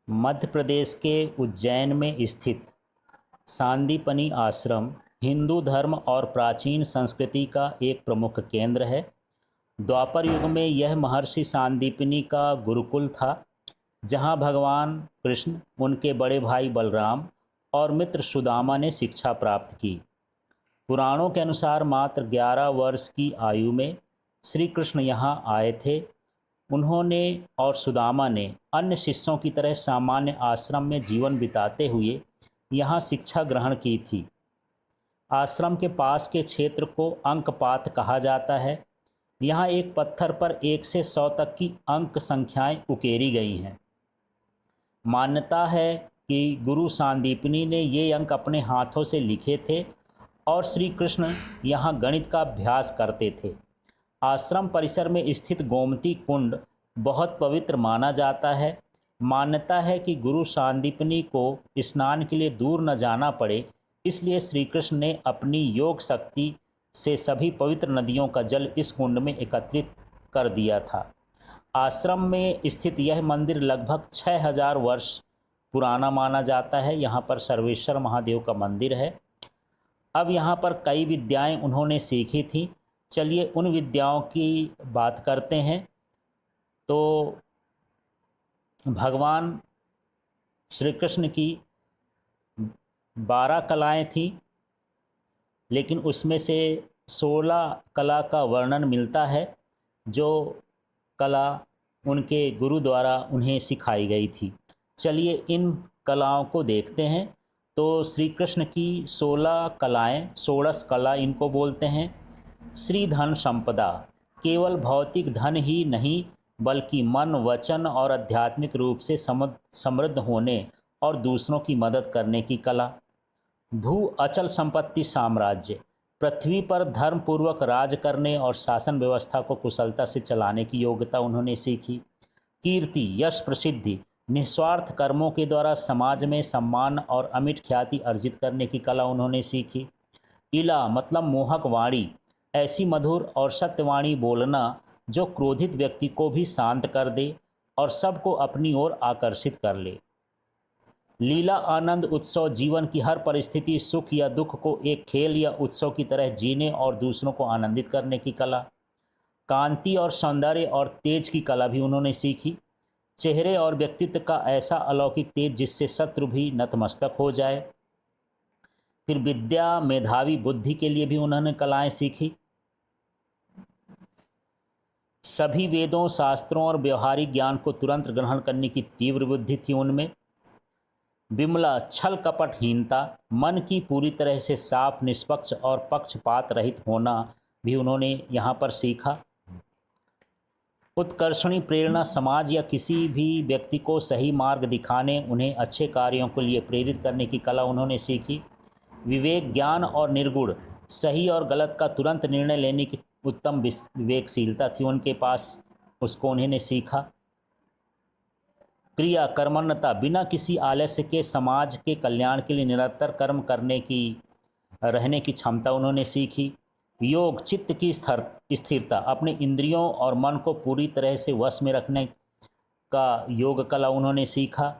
मध्य प्रदेश के उज्जैन में स्थित सांदीपनि आश्रम हिंदू धर्म और प्राचीन संस्कृति का एक प्रमुख केंद्र है। द्वापर युग में यह महर्षि सांदीपनि का गुरुकुल था, जहाँ भगवान कृष्ण, उनके बड़े भाई बलराम और मित्र सुदामा ने शिक्षा प्राप्त की। पुराणों के अनुसार मात्र 11 वर्ष की आयु में श्री कृष्ण यहाँ आए थे। उन्होंने और सुदामा ने अन्य शिष्यों की तरह सामान्य आश्रम में जीवन बिताते हुए यहाँ शिक्षा ग्रहण की थी। आश्रम के पास के क्षेत्र को अंकपात कहा जाता है। यहाँ एक पत्थर पर 1 से 100 तक की अंक संख्याएं उकेरी गई हैं। मान्यता है कि गुरु सांदीपनि ने ये अंक अपने हाथों से लिखे थे और श्री कृष्ण यहाँ गणित का अभ्यास करते थे। आश्रम परिसर में स्थित गोमती कुंड बहुत पवित्र माना जाता है। मान्यता है कि गुरु सांदीपनि को स्नान के लिए दूर न जाना पड़े, इसलिए श्री कृष्ण ने अपनी योग शक्ति से सभी पवित्र नदियों का जल इस कुंड में एकत्रित कर दिया था। आश्रम में स्थित यह मंदिर लगभग 6000 वर्ष पुराना माना जाता है। यहाँ पर सर्वेश्वर महादेव का मंदिर है। अब यहाँ पर कई विद्याएं उन्होंने सीखी थी। चलिए उन विद्याओं की बात करते हैं। तो भगवान श्री कृष्ण की 12 कलाएं थीं, लेकिन उसमें से 16 कला का वर्णन मिलता है, जो कला उनके गुरु द्वारा उन्हें सिखाई गई थी। चलिए इन कलाओं को देखते हैं। तो श्री कृष्ण की 16 कलाएं, षोडश कला इनको बोलते हैं। श्री धन संपदा, केवल भौतिक धन ही नहीं बल्कि मन, वचन और आध्यात्मिक रूप से समृद्ध होने और दूसरों की मदद करने की कला। भू अचल संपत्ति साम्राज्य, पृथ्वी पर धर्म पूर्वक राज करने और शासन व्यवस्था को कुशलता से चलाने की योग्यता उन्होंने सीखी। कीर्ति, यश, प्रसिद्धि, निस्वार्थ कर्मों के द्वारा समाज में सम्मान और अमिट ख्याति अर्जित करने की कला उन्होंने सीखी। इला मतलब मोहक वाणी, ऐसी मधुर और सत्यवाणी बोलना जो क्रोधित व्यक्ति को भी शांत कर दे और सबको अपनी ओर आकर्षित कर ले। लीला आनंद उत्सव, जीवन की हर परिस्थिति, सुख या दुख को एक खेल या उत्सव की तरह जीने और दूसरों को आनंदित करने की कला। कांति और सौंदर्य और तेज की कला भी उन्होंने सीखी। चेहरे और व्यक्तित्व का ऐसा अलौकिक तेज जिससे शत्रु भी नतमस्तक हो जाए। फिर विद्या, मेधावी बुद्धि के लिए भी उन्होंने कलाएं सीखी। सभी वेदों, शास्त्रों और व्यवहारिक ज्ञान को तुरंत ग्रहण करने की तीव्र बुद्धि थी उनमें। विमला, छल कपटहीनता, मन की पूरी तरह से साफ, निष्पक्ष और पक्षपात रहित होना भी उन्होंने यहाँ पर सीखा। उत्कर्षणी प्रेरणा, समाज या किसी भी व्यक्ति को सही मार्ग दिखाने, उन्हें अच्छे कार्यों के लिए प्रेरित करने की कला उन्होंने सीखी। विवेक, ज्ञान और निर्गुण, सही और गलत का तुरंत निर्णय लेने की उत्तम विवेकशीलता थी उनके पास, उसको उन्होंने सीखा। क्रिया, कर्मण्यता, बिना किसी आलस्य के समाज के कल्याण के लिए निरंतर कर्म करने की रहने की क्षमता उन्होंने सीखी। योग, चित्त की स्थिरता, अपने इंद्रियों और मन को पूरी तरह से वश में रखने का योग कला उन्होंने सीखा।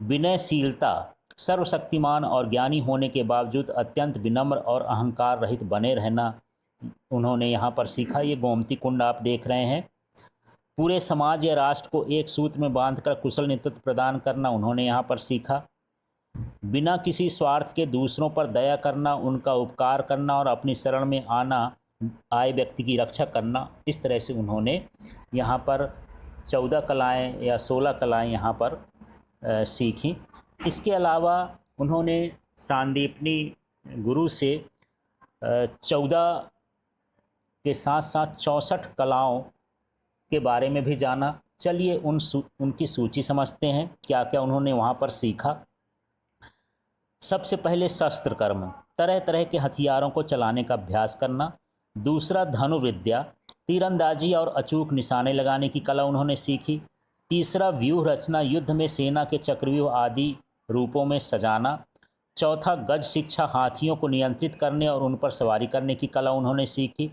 विनयशीलता, सर्वशक्तिमान और ज्ञानी होने के बावजूद अत्यंत विनम्र और अहंकार रहित बने रहना उन्होंने यहाँ पर सीखा। ये गोमती कुंड आप देख रहे हैं। पूरे समाज या राष्ट्र को एक सूत्र में बांधकर कुशल नेतृत्व प्रदान करना उन्होंने यहाँ पर सीखा। बिना किसी स्वार्थ के दूसरों पर दया करना, उनका उपकार करना और अपनी शरण में आए व्यक्ति की रक्षा करना, इस तरह से उन्होंने यहाँ पर 14 कलाएँ या 16 कलाएँ यहाँ पर सीखी। इसके अलावा उन्होंने सांदीपनि गुरु से 14 के साथ साथ 64 कलाओं के बारे में भी जाना। चलिए उनकी सूची समझते हैं, क्या क्या उन्होंने वहाँ पर सीखा। सबसे पहले शस्त्र कर्म, तरह तरह के हथियारों को चलाने का अभ्यास करना। दूसरा धनुर्विद्या, तीरंदाजी और अचूक निशाने लगाने की कला उन्होंने सीखी। तीसरा व्यूह रचना, युद्ध में सेना के चक्रव्यूह आदि रूपों में सजाना। चौथा गज शिक्षा, हाथियों को नियंत्रित करने और उन पर सवारी करने की कला उन्होंने सीखी।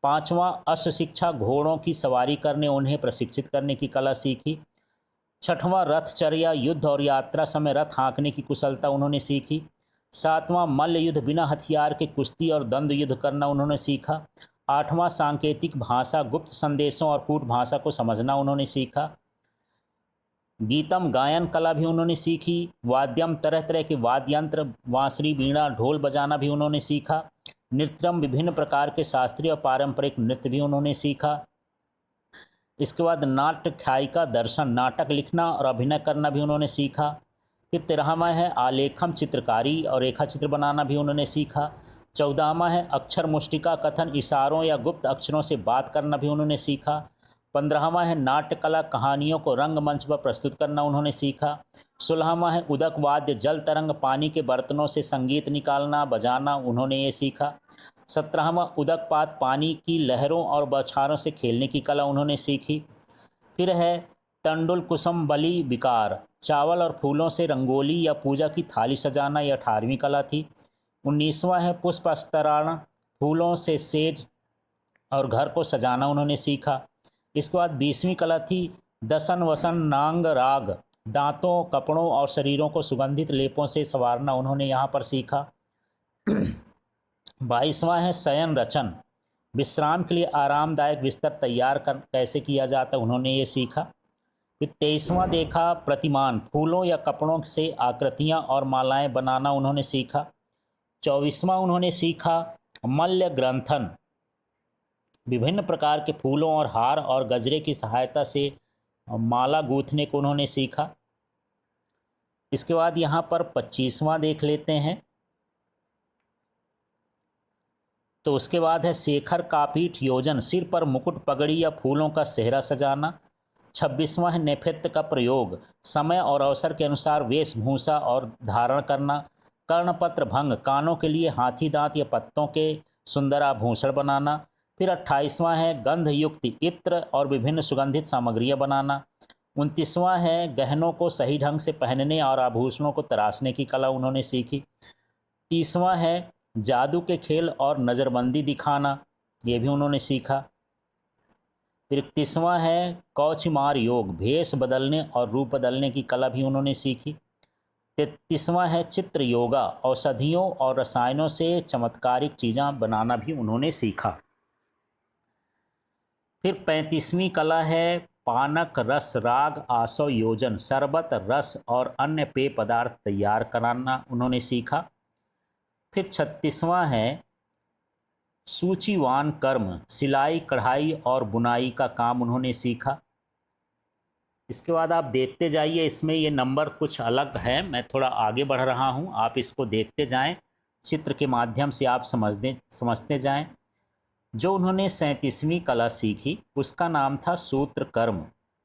पांचवा अश्व शिक्षा, घोड़ों की सवारी करने उन्हें प्रशिक्षित करने की कला सीखी। छठवां रथचर्या, युद्ध और यात्रा समय रथ हाँकने की कुशलता उन्होंने सीखी। सातवां मल्ल युद्ध, बिना हथियार के कुश्ती और द्वंद्व युद्ध करना उन्होंने सीखा। आठवां सांकेतिक भाषा, गुप्त संदेशों और कूट भाषा को समझना उन्होंने सीखा। गीतम, गायन कला भी उन्होंने सीखी। वाद्यम, तरह तरह के वाद्य यंत्र, बांसुरी, वीणा, ढोल बजाना भी उन्होंने सीखा। नृत्यम, विभिन्न प्रकार के शास्त्रीय और पारंपरिक नृत्य भी उन्होंने सीखा। इसके बाद नाट्य ख्यायिका दर्शन, नाटक लिखना और अभिनय करना भी उन्होंने सीखा। फिर 13वां है आलेखम, चित्रकारी और रेखा चित्र बनाना भी उन्होंने सीखा। 14वां है अक्षर मुष्टिका कथन, इशारों या गुप्त अक्षरों से बात करना भी उन्होंने सीखा। 15वां है नाट्य कला, कहानियों को रंगमंच पर प्रस्तुत करना उन्होंने सीखा। 16वां है उदक वाद्य, जल तरंग, पानी के बर्तनों से संगीत निकालना बजाना उन्होंने ये सीखा। 17वां उदकपात, पानी की लहरों और बौछारों से खेलने की कला उन्होंने सीखी। फिर है तंडुल कुसुम बली विकार, चावल और फूलों से रंगोली या पूजा की थाली सजाना, यह 18वीं कला थी। 19वां है पुष्प स्तराण, फूलों से सेज और घर को सजाना उन्होंने सीखा। इसके बाद 20वीं कला थी दसन वसन नांग राग, दांतों, कपड़ों और शरीरों को सुगंधित लेपों से संवारना उन्होंने यहाँ पर सीखा। 22वां है शयन रचन, विश्राम के लिए आरामदायक बिस्तर तैयार कर कैसे किया जाता उन्होंने ये सीखा। फिर 23वां देखा प्रतिमान, फूलों या कपड़ों से आकृतियाँ और मालाएं बनाना उन्होंने सीखा। 24वां उन्होंने सीखा मल्ल ग्रंथन, विभिन्न प्रकार के फूलों और हार और गजरे की सहायता से माला गूंथने को उन्होंने सीखा। इसके बाद यहाँ पर 25वां देख लेते हैं। तो उसके बाद है शेखर कापीठ योजन, सिर पर मुकुट, पगड़ी या फूलों का सेहरा सजाना। 26वां है नेपथ्य का प्रयोग, समय और अवसर के अनुसार वेशभूषा और धारण करना। कर्णपत्र भंग, कानों के लिए हाथी दांत या पत्तों के सुंदर आभूषण बनाना। फिर 28वां है गंध युक्त इत्र और विभिन्न सुगंधित सामग्रियां बनाना। 29वां है गहनों को सही ढंग से पहनने और आभूषणों को तराशने की कला उन्होंने सीखी। 30वां है जादू के खेल और नज़रबंदी दिखाना, ये भी उन्होंने सीखा। फिर 31वां है कौचिमार योग, भेष बदलने और रूप बदलने की कला भी उन्होंने सीखी। 33वां है चित्र योगा, औषधियों और रसायनों से चमत्कारिक चीज़ें बनाना भी उन्होंने सीखा। फिर 35वीं कला है पानक रस राग आसव योजन, शरबत रस और अन्य पेय पदार्थ तैयार कराना उन्होंने सीखा। फिर 36वां है सूचीवान कर्म, सिलाई कढ़ाई और बुनाई का काम उन्होंने सीखा। इसके बाद आप देखते जाइए, इसमें ये नंबर कुछ अलग है, मैं थोड़ा आगे बढ़ रहा हूँ, आप इसको देखते जाएं, चित्र के माध्यम से आप समझते जाएं। जो उन्होंने 37वीं कला सीखी उसका नाम था सूत्र कर्म,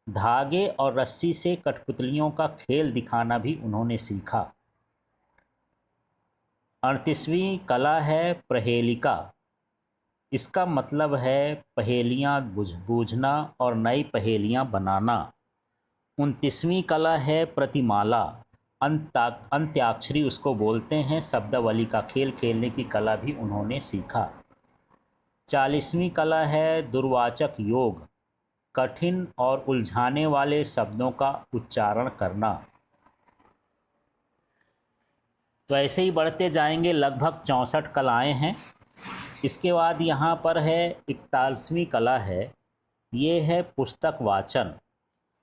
धागे और रस्सी से कठपुतलियों का खेल दिखाना भी उन्होंने सीखा। 38वीं कला है प्रहेलिका, इसका मतलब है पहेलियाँ बूझना और नई पहेलियाँ बनाना। 29वीं कला है प्रतिमाला, अंत्याक्षरी उसको बोलते हैं, शब्दावली का खेल खेलने की कला भी उन्होंने सीखा। 40वीं कला है दुर्वाचक योग, कठिन और उलझाने वाले शब्दों का उच्चारण करना। तो ऐसे ही बढ़ते जाएंगे, लगभग 64 कलाएं हैं। इसके बाद यहाँ पर है 41वीं कला है, ये है पुस्तक वाचन,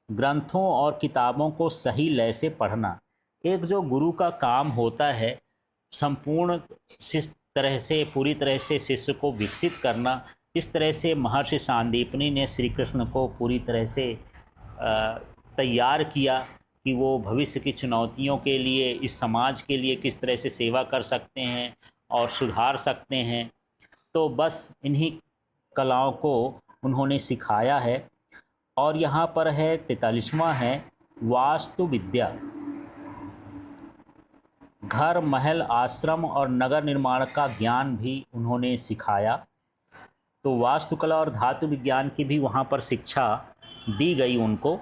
ग्रंथों और किताबों को सही लय से पढ़ना। एक जो गुरु का काम होता है, संपूर्ण पूरी तरह से शिष्य को विकसित करना, इस तरह से महर्षि सांदीपनि ने श्री कृष्ण को पूरी तरह से तैयार किया कि वो भविष्य की चुनौतियों के लिए, इस समाज के लिए किस तरह से सेवा कर सकते हैं और सुधार सकते हैं। तो बस इन्हीं कलाओं को उन्होंने सिखाया है। और यहाँ पर है 43वां है वास्तु विद्या, घर महल आश्रम और नगर निर्माण का ज्ञान भी उन्होंने सिखाया। तो वास्तुकला और धातु विज्ञान की भी वहाँ पर शिक्षा दी गई उनको।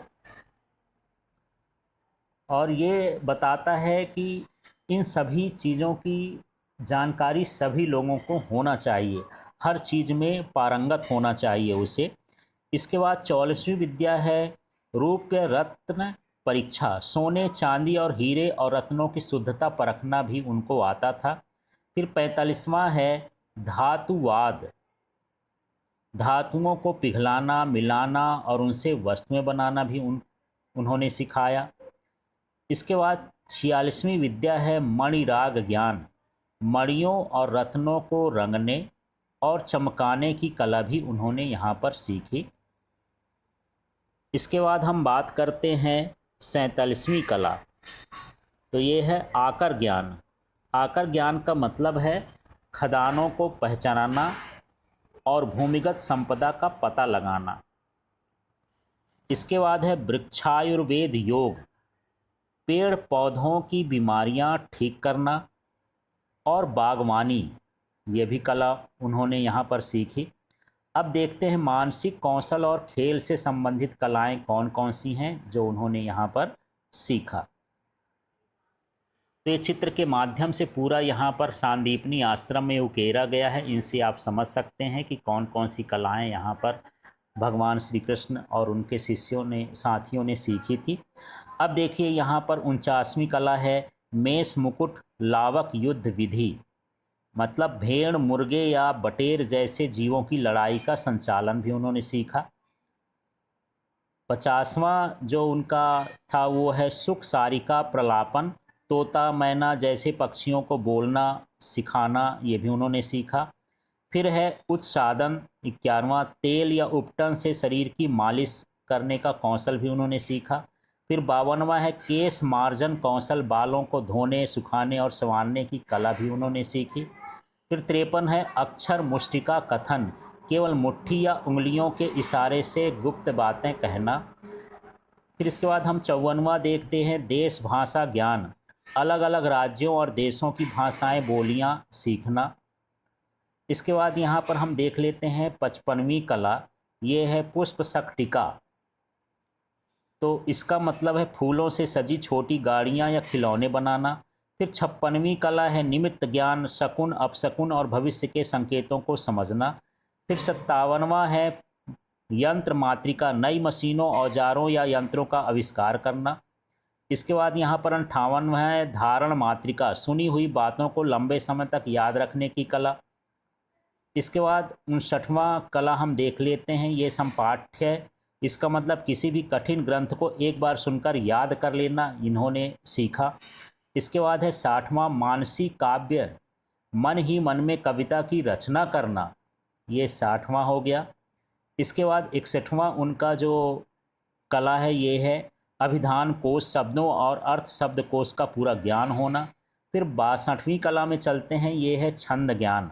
और ये बताता है कि इन सभी चीज़ों की जानकारी सभी लोगों को होना चाहिए, हर चीज़ में पारंगत होना चाहिए उसे। इसके बाद 44वीं विद्या है रूप्य रत्न परीक्षा, सोने चांदी और हीरे और रत्नों की शुद्धता परखना भी उनको आता था। फिर 45वां है धातुवाद, धातुओं को पिघलाना, मिलाना और उनसे वस्तुएं बनाना भी उन्होंने सिखाया। इसके बाद 46वीं विद्या है मणिराग ज्ञान, मणियों और रत्नों को रंगने और चमकाने की कला भी उन्होंने यहाँ पर सीखी। इसके बाद हम बात करते हैं 47वीं कला, तो ये है आकर ज्ञान। आकर ज्ञान का मतलब है खदानों को पहचानना और भूमिगत संपदा का पता लगाना। इसके बाद है वृक्षायुर्वेद योग, पेड़ पौधों की बीमारियां ठीक करना और बागवानी, ये भी कला उन्होंने यहाँ पर सीखी। अब देखते हैं मानसिक कौशल और खेल से संबंधित कलाएं कौन कौन सी हैं जो उन्होंने यहाँ पर सीखा। तो ये चित्र के माध्यम से पूरा यहाँ पर सांदीपनी आश्रम में उकेरा गया है। इनसे आप समझ सकते हैं कि कौन कौन सी कलाएं यहाँ पर भगवान श्री कृष्ण और उनके शिष्यों ने, साथियों ने सीखी थी। अब देखिए यहाँ पर 49वीं कला है मेष मुकुट लावक युद्ध विधि, मतलब भेड़, मुर्गे या बटेर जैसे जीवों की लड़ाई का संचालन भी उन्होंने सीखा। 50वां जो उनका था वो है सुख सारिका प्रलापन, तोता मैना जैसे पक्षियों को बोलना सिखाना, ये भी उन्होंने सीखा। फिर है उत्सादन 51वां, तेल या उपटन से शरीर की मालिश करने का कौशल भी उन्होंने सीखा। फिर 52वां है केश मार्जन कौशल, बालों को धोने, सुखाने और संवारने की कला भी उन्होंने सीखी। फिर 53 है अक्षर मुष्टिका कथन, केवल मुट्ठी या उंगलियों के इशारे से गुप्त बातें कहना। फिर इसके बाद हम 54वां देखते हैं देश भाषा ज्ञान, अलग अलग राज्यों और देशों की भाषाएं बोलियां सीखना। इसके बाद यहाँ पर हम देख लेते हैं 55वीं कला, ये है पुष्प शक्टिका, तो इसका मतलब है फूलों से सजी छोटी गाड़ियाँ या खिलौने बनाना। फिर 56वीं कला है निमित्त ज्ञान, शकुन अपशकुन और भविष्य के संकेतों को समझना। फिर 57वां है यंत्र मातृका, नई मशीनों, औजारों या यंत्रों का आविष्कार करना। इसके बाद यहाँ पर 58वां है धारण मातृका, सुनी हुई बातों को लंबे समय तक याद रखने की कला। इसके बाद 59वां कला हम देख लेते हैं, ये संपाठ्य है, इसका मतलब किसी भी कठिन ग्रंथ को एक बार सुनकर याद कर लेना इन्होंने सीखा। इसके बाद है 60वां मानसी काव्य, मन ही मन में कविता की रचना करना, ये 60वां हो गया। इसके बाद 61वां उनका जो कला है ये है अभिधान कोश, शब्दों और अर्थ शब्द कोश का पूरा ज्ञान होना। फिर 62वीं कला में चलते हैं, ये है छंद ज्ञान,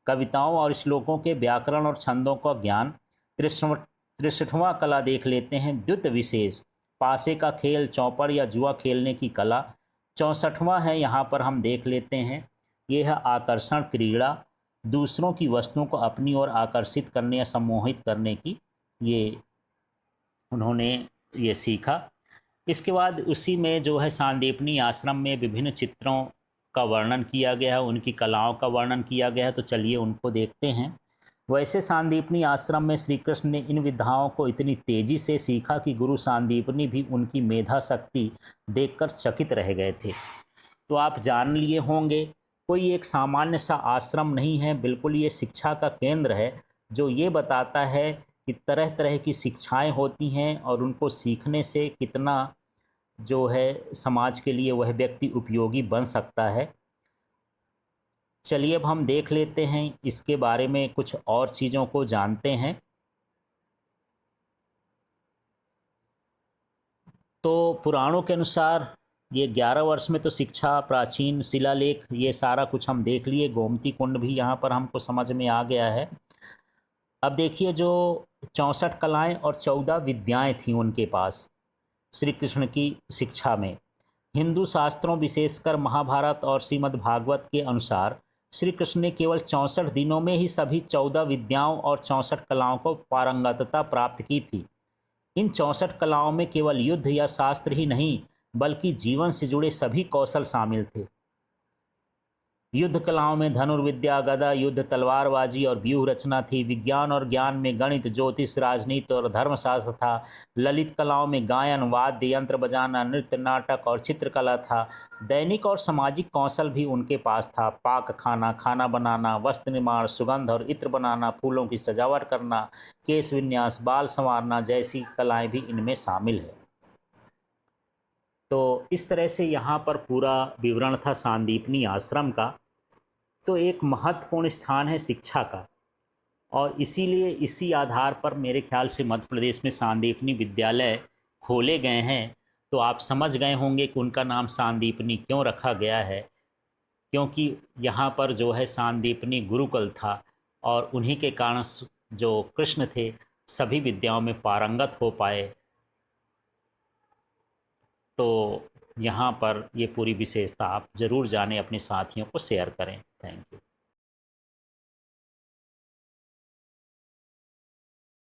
कविताओं और श्लोकों के व्याकरण और छंदों का ज्ञान। 63वां कला देख लेते हैं द्युत विशेष, पासे का खेल, चौपड़ या जुआ खेलने की कला। 64वां है यहाँ पर हम देख लेते हैं, ये है आकर्षण क्रीड़ा, दूसरों की वस्तुओं को अपनी ओर आकर्षित करने या सम्मोहित करने की, ये उन्होंने ये सीखा। इसके बाद उसी में जो है सांदीपनी आश्रम में विभिन्न चित्रों का वर्णन किया गया है, उनकी कलाओं का वर्णन किया गया है, तो चलिए उनको देखते हैं। वैसे सांदीपनी आश्रम में श्री कृष्ण ने इन विधाओं को इतनी तेजी से सीखा कि गुरु सांदीपनी भी उनकी मेधा शक्ति देखकर चकित रह गए थे। तो आप जान लिए होंगे, कोई एक सामान्य सा आश्रम नहीं है, बिल्कुल ये शिक्षा का केंद्र है जो ये बताता है कि तरह तरह की शिक्षाएं होती हैं और उनको सीखने से कितना जो है समाज के लिए वह व्यक्ति उपयोगी बन सकता है। चलिए अब हम देख लेते हैं इसके बारे में, कुछ और चीज़ों को जानते हैं। तो पुराणों के अनुसार ये 11 वर्ष में तो शिक्षा, प्राचीन शिलालेख, ये सारा कुछ हम देख लिए, गोमती कुंड भी यहाँ पर हमको समझ में आ गया है। अब देखिए जो 64 कलाएं और 14 विद्याएं थीं उनके पास श्री कृष्ण की शिक्षा में। हिंदू शास्त्रों विशेषकर महाभारत और श्रीमद् भागवत के अनुसार श्री कृष्ण ने केवल 64 दिनों में ही सभी 14 विद्याओं और 64 कलाओं को पारंगतता प्राप्त की थी। इन 64 कलाओं में केवल युद्ध या शास्त्र ही नहीं बल्कि जीवन से जुड़े सभी कौशल शामिल थे। युद्ध कलाओं में धनुर्विद्या, गदा युद्ध, तलवारबाजी और व्यूह रचना थी। विज्ञान और ज्ञान में गणित, ज्योतिष, राजनीति और धर्मशास्त्र था। ललित कलाओं में गायन, वाद्य यंत्र बजाना, नृत्य, नाटक और चित्रकला था। दैनिक और सामाजिक कौशल भी उनके पास था। पाक खाना, खाना बनाना, वस्त्र निर्माण, सुगंध और इत्र बनाना, फूलों की सजावट करना, केश विन्यास, बाल संवारना जैसी कलाएं भी इनमें शामिल है। तो इस तरह से यहाँ पर पूरा विवरण था सांदीपनी आश्रम का। तो एक महत्वपूर्ण स्थान है शिक्षा का, और इसीलिए इसी आधार पर मेरे ख्याल से मध्य प्रदेश में सांदीपनी विद्यालय खोले गए हैं। तो आप समझ गए होंगे कि उनका नाम सांदीपनी क्यों रखा गया है, क्योंकि यहाँ पर जो है सांदीपनी गुरुकुल था, और उन्हीं के कारण जो कृष्ण थे सभी विद्याओं में पारंगत हो पाए। तो यहाँ पर ये पूरी विशेषता आप ज़रूर जानें, अपने साथियों को शेयर करें। Thank you.